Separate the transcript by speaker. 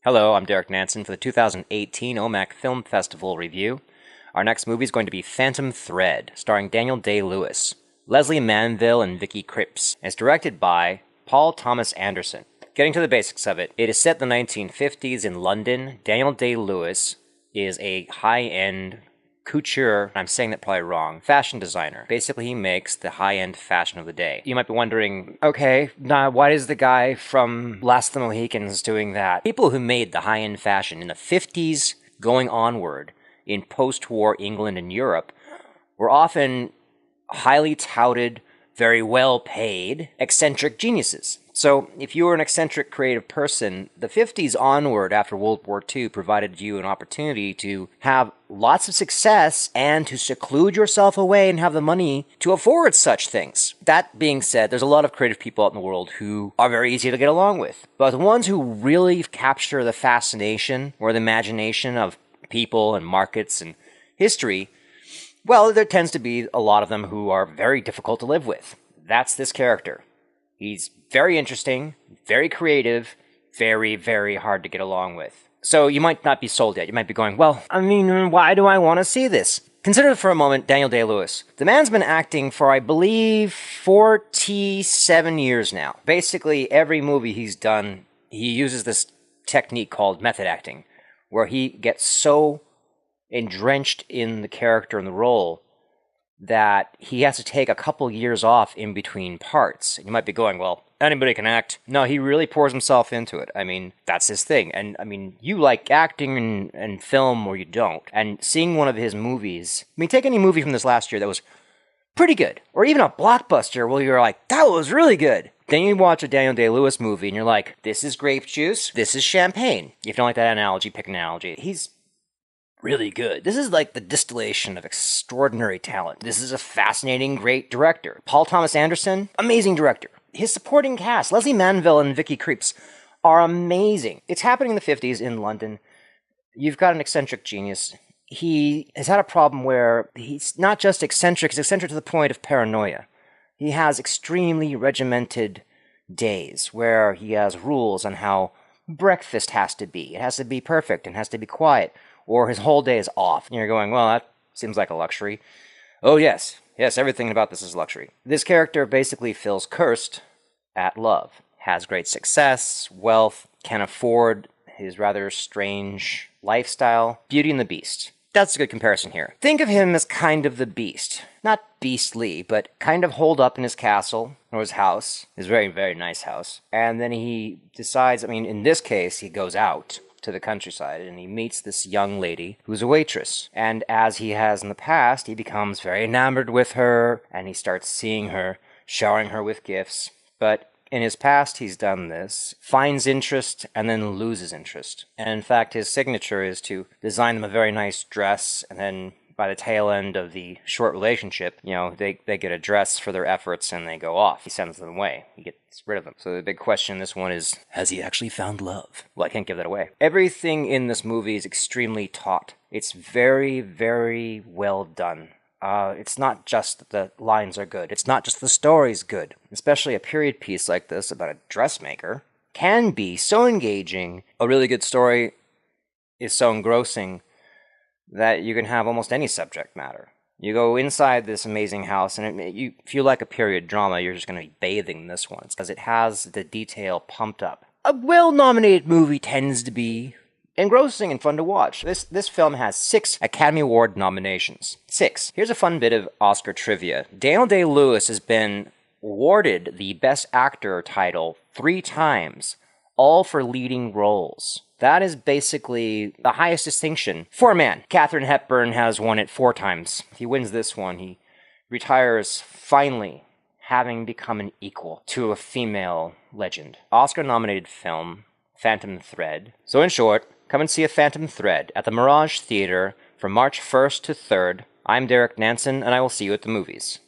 Speaker 1: Hello, I'm Derek Nansen for the 2018 Omak Film Festival review. Our next movie is going to be Phantom Thread, starring Daniel Day-Lewis, Leslie Manville, and Vicky Krieps. It's directed by Paul Thomas Anderson. Getting to the basics of it, it is set in the 1950s in London. Daniel Day-Lewis is a high-end couture, I'm saying that probably wrong, fashion designer. Basically, he makes the high-end fashion of the day. You might be wondering, okay, now why is the guy from Last of the Mohicans doing that? People who made the high-end fashion in the 50s going onward in post-war England and Europe were often highly touted, very well-paid, eccentric geniuses. So, if you were an eccentric creative person, the 50s onward after World War II provided you an opportunity to have lots of success and to seclude yourself away and have the money to afford such things. That being said, there's a lot of creative people out in the world who are very easy to get along with. But the ones who really capture the fascination or the imagination of people and markets and history, well, there tends to be a lot of them who are very difficult to live with. That's this character. He's very interesting, very creative, very, very hard to get along with. So you might not be sold yet. You might be going, well, why do I want to see this? Consider for a moment Daniel Day-Lewis. The man's been acting for, I believe, 47 years now. Basically, every movie he's done, he uses this technique called method acting, where he gets so entrenched in the character and the role that he has to take a couple years off in between parts. And you might be going, well, anybody can act. No, he really pours himself into it. That's his thing. And, you like acting and film or you don't. And seeing one of his movies, take any movie from this last year that was pretty good, or even a blockbuster where you're like, that was really good. Then you watch a Daniel Day-Lewis movie and you're like, this is grape juice, this is champagne. If you don't like that analogy, pick an analogy. He's really good. This is like the distillation of extraordinary talent. This is a fascinating, great director. Paul Thomas Anderson, amazing director. His supporting cast, Leslie Manville and Vicky Krieps, are amazing. It's happening in the 50s in London. You've got an eccentric genius. He has had a problem where he's not just eccentric, he's eccentric to the point of paranoia. He has extremely regimented days where he has rules on how breakfast has to be. It has to be perfect and has to be quiet, or his whole day is off. And you're going, well, that seems like a luxury. Oh, yes, everything about this is luxury. This character basically feels cursed at love, has great success, wealth, can afford his rather strange lifestyle. Beauty and the Beast. That's a good comparison here. Think of him as kind of the Beast. Not beastly, but kind of holed up in his castle, or his house, his very, very nice house. And then he decides, in this case, he goes out to the countryside, and he meets this young lady who's a waitress. And as he has in the past, he becomes very enamored with her, and he starts seeing her, showering her with gifts. But in his past, he's done this, finds interest, and then loses interest. And in fact, his signature is to design them a very nice dress, and then by the tail end of the short relationship, they get a dress for their efforts and they go off. He sends them away. He gets rid of them. So the big question in this one is, has he actually found love? Well, I can't give that away. Everything in this movie is extremely taut. It's very, very well done. It's not just that the lines are good. It's not just the story's good. Especially a period piece like this about a dressmaker can be so engaging. A really good story is so engrossing that you can have almost any subject matter. You go inside this amazing house, and if you like a period drama, you're just going to be bathing in this one, because it has the detail pumped up. A well-nominated movie tends to be engrossing and fun to watch. This film has 6 Academy Award nominations. 6. Here's a fun bit of Oscar trivia. Daniel Day-Lewis has been awarded the Best Actor title 3 times, all for leading roles. That is basically the highest distinction for a man. Katharine Hepburn has won it 4 times. If he wins this one, he retires finally, having become an equal to a female legend. Oscar-nominated film, Phantom Thread. So in short, come and see A Phantom Thread at the Mirage Theater from March 1st to 3rd. I'm Derek Nansen, and I will see you at the movies.